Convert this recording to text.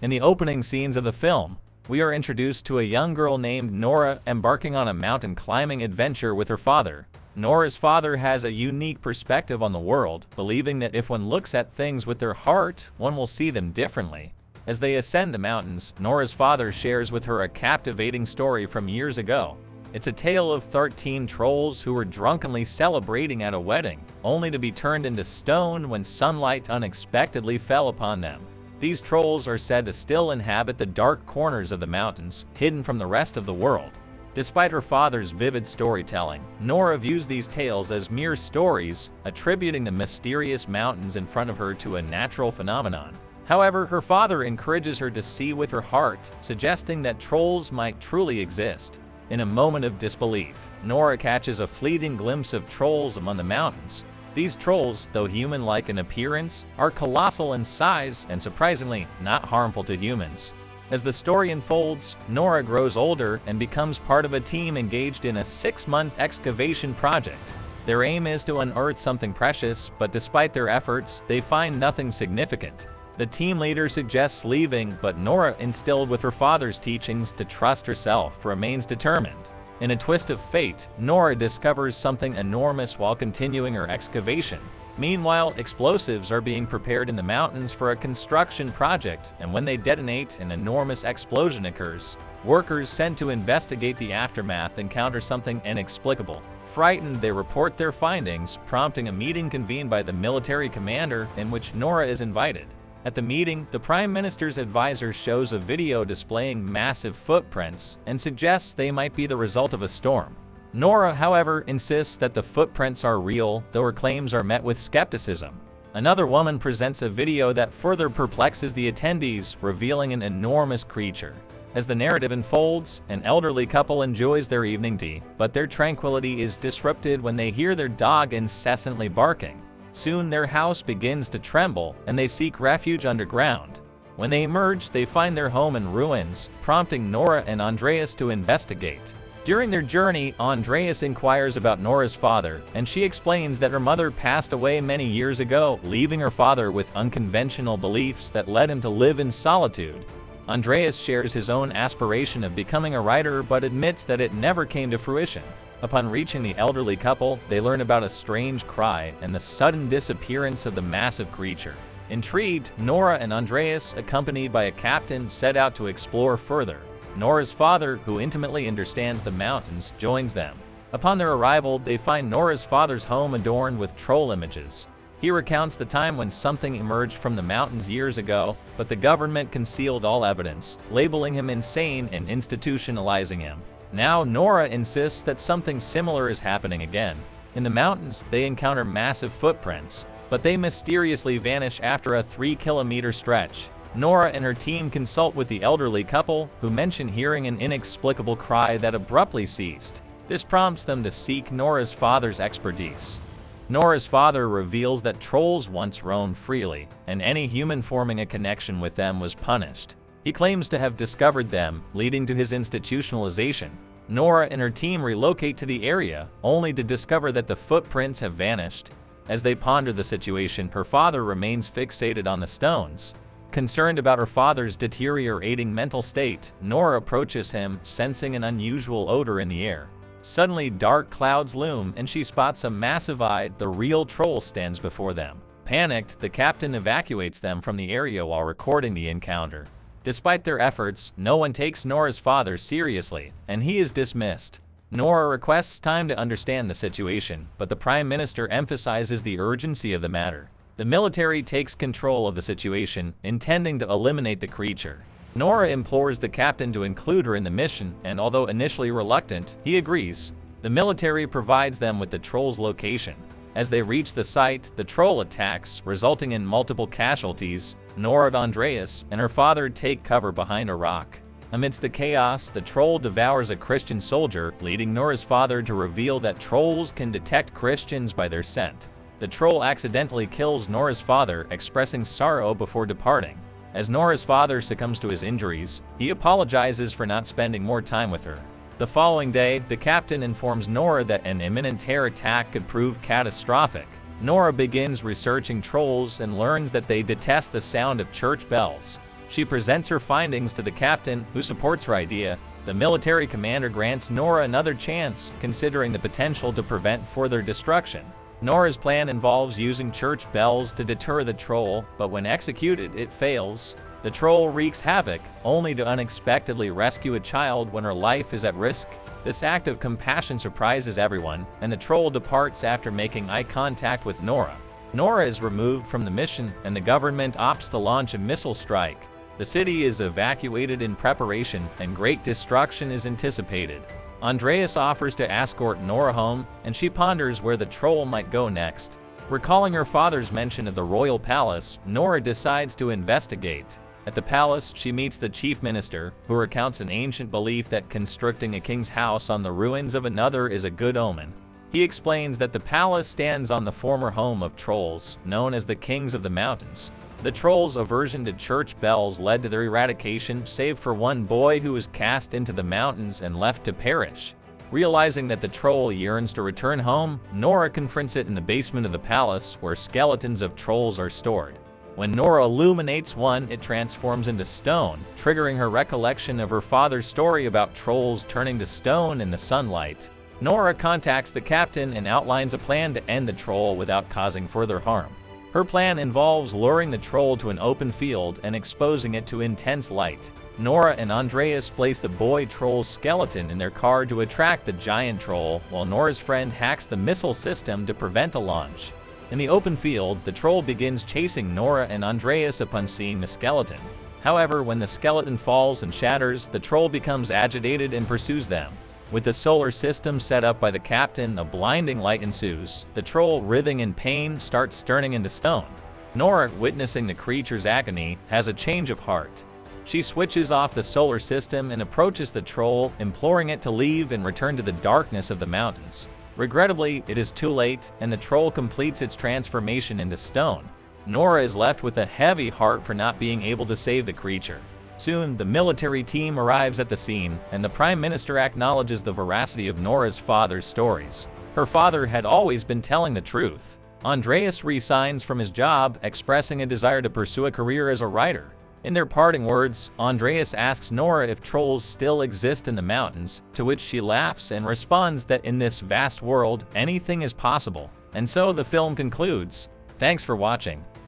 In the opening scenes of the film, we are introduced to a young girl named Nora embarking on a mountain climbing adventure with her father. Nora's father has a unique perspective on the world, believing that if one looks at things with their heart, one will see them differently. As they ascend the mountains, Nora's father shares with her a captivating story from years ago. It's a tale of 13 trolls who were drunkenly celebrating at a wedding, only to be turned into stone when sunlight unexpectedly fell upon them. These trolls are said to still inhabit the dark corners of the mountains, hidden from the rest of the world. Despite her father's vivid storytelling, Nora views these tales as mere stories, attributing the mysterious mountains in front of her to a natural phenomenon. However, her father encourages her to see with her heart, suggesting that trolls might truly exist. In a moment of disbelief, Nora catches a fleeting glimpse of trolls among the mountains. These trolls, though human-like in appearance, are colossal in size and surprisingly not harmful to humans. As the story unfolds, Nora grows older and becomes part of a team engaged in a 6-month excavation project. Their aim is to unearth something precious, but despite their efforts, they find nothing significant. The team leader suggests leaving, but Nora, instilled with her father's teachings to trust herself, remains determined. In a twist of fate, Nora discovers something enormous while continuing her excavation. Meanwhile, explosives are being prepared in the mountains for a construction project, and when they detonate, an enormous explosion occurs. Workers sent to investigate the aftermath encounter something inexplicable. Frightened, they report their findings, prompting a meeting convened by the military commander in which Nora is invited. At the meeting, the Prime Minister's advisor shows a video displaying massive footprints and suggests they might be the result of a storm. Nora, however, insists that the footprints are real, though her claims are met with skepticism. Another woman presents a video that further perplexes the attendees, revealing an enormous creature. As the narrative unfolds, an elderly couple enjoys their evening tea, but their tranquility is disrupted when they hear their dog incessantly barking. Soon their house begins to tremble, and they seek refuge underground. When they emerge, they find their home in ruins, prompting Nora and Andreas to investigate. During their journey, Andreas inquires about Nora's father, and she explains that her mother passed away many years ago, leaving her father with unconventional beliefs that led him to live in solitude. Andreas shares his own aspiration of becoming a writer, but admits that it never came to fruition. Upon reaching the elderly couple, they learn about a strange cry and the sudden disappearance of the massive creature. Intrigued, Nora and Andreas, accompanied by a captain, set out to explore further. Nora's father, who intimately understands the mountains, joins them. Upon their arrival, they find Nora's father's home adorned with troll images. He recounts the time when something emerged from the mountains years ago, but the government concealed all evidence, labeling him insane and institutionalizing him. Now, Nora insists that something similar is happening again. In the mountains, they encounter massive footprints, but they mysteriously vanish after a 3-kilometer stretch. Nora and her team consult with the elderly couple, who mention hearing an inexplicable cry that abruptly ceased. This prompts them to seek Nora's father's expertise. Nora's father reveals that trolls once roamed freely, and any human forming a connection with them was punished. He claims to have discovered them, leading to his institutionalization. Nora and her team relocate to the area, only to discover that the footprints have vanished. As they ponder the situation, her father remains fixated on the stones. Concerned about her father's deteriorating mental state, Nora approaches him, sensing an unusual odor in the air. Suddenly, dark clouds loom, and she spots a massive eye. The real troll stands before them. Panicked, the captain evacuates them from the area while recording the encounter. Despite their efforts, no one takes Nora's father seriously, and he is dismissed. Nora requests time to understand the situation, but the Prime Minister emphasizes the urgency of the matter. The military takes control of the situation, intending to eliminate the creature. Nora implores the captain to include her in the mission, and although initially reluctant, he agrees. The military provides them with the troll's location. As they reach the site, the troll attacks, resulting in multiple casualties. Nora, Andreas, and her father take cover behind a rock. Amidst the chaos, the troll devours a Christian soldier, leading Nora's father to reveal that trolls can detect Christians by their scent. The troll accidentally kills Nora's father, expressing sorrow before departing. As Nora's father succumbs to his injuries, he apologizes for not spending more time with her. The following day, the captain informs Nora that an imminent terror attack could prove catastrophic. Nora begins researching trolls and learns that they detest the sound of church bells. She presents her findings to the captain, who supports her idea. The military commander grants Nora another chance, considering the potential to prevent further destruction. Nora's plan involves using church bells to deter the troll, but when executed, it fails. The troll wreaks havoc, only to unexpectedly rescue a child when her life is at risk. This act of compassion surprises everyone, and the troll departs after making eye contact with Nora. Nora is removed from the mission, and the government opts to launch a missile strike. The city is evacuated in preparation, and great destruction is anticipated. Andreas offers to escort Nora home, and she ponders where the troll might go next. Recalling her father's mention of the royal palace, Nora decides to investigate. At the palace, she meets the chief minister, who recounts an ancient belief that constructing a king's house on the ruins of another is a good omen. He explains that the palace stands on the former home of trolls, known as the Kings of the Mountains. The trolls' aversion to church bells led to their eradication, save for one boy who was cast into the mountains and left to perish. Realizing that the troll yearns to return home, Nora confronts it in the basement of the palace, where skeletons of trolls are stored. When Nora illuminates one, it transforms into stone, triggering her recollection of her father's story about trolls turning to stone in the sunlight. Nora contacts the captain and outlines a plan to end the troll without causing further harm. Her plan involves luring the troll to an open field and exposing it to intense light. Nora and Andreas place the boy troll's skeleton in their car to attract the giant troll, while Nora's friend hacks the missile system to prevent a launch. In the open field, the troll begins chasing Nora and Andreas upon seeing the skeleton. However, when the skeleton falls and shatters, the troll becomes agitated and pursues them. With the solar system set up by the captain, a blinding light ensues. The troll, writhing in pain, starts turning into stone. Nora, witnessing the creature's agony, has a change of heart. She switches off the solar system and approaches the troll, imploring it to leave and return to the darkness of the mountains. Regrettably, it is too late, and the troll completes its transformation into stone. Nora is left with a heavy heart for not being able to save the creature. Soon, the military team arrives at the scene, and the Prime Minister acknowledges the veracity of Nora's father's stories. Her father had always been telling the truth. Andreas resigns from his job, expressing a desire to pursue a career as a writer. In their parting words, Andreas asks Nora if trolls still exist in the mountains, to which she laughs and responds that in this vast world, anything is possible. And so the film concludes. Thanks for watching.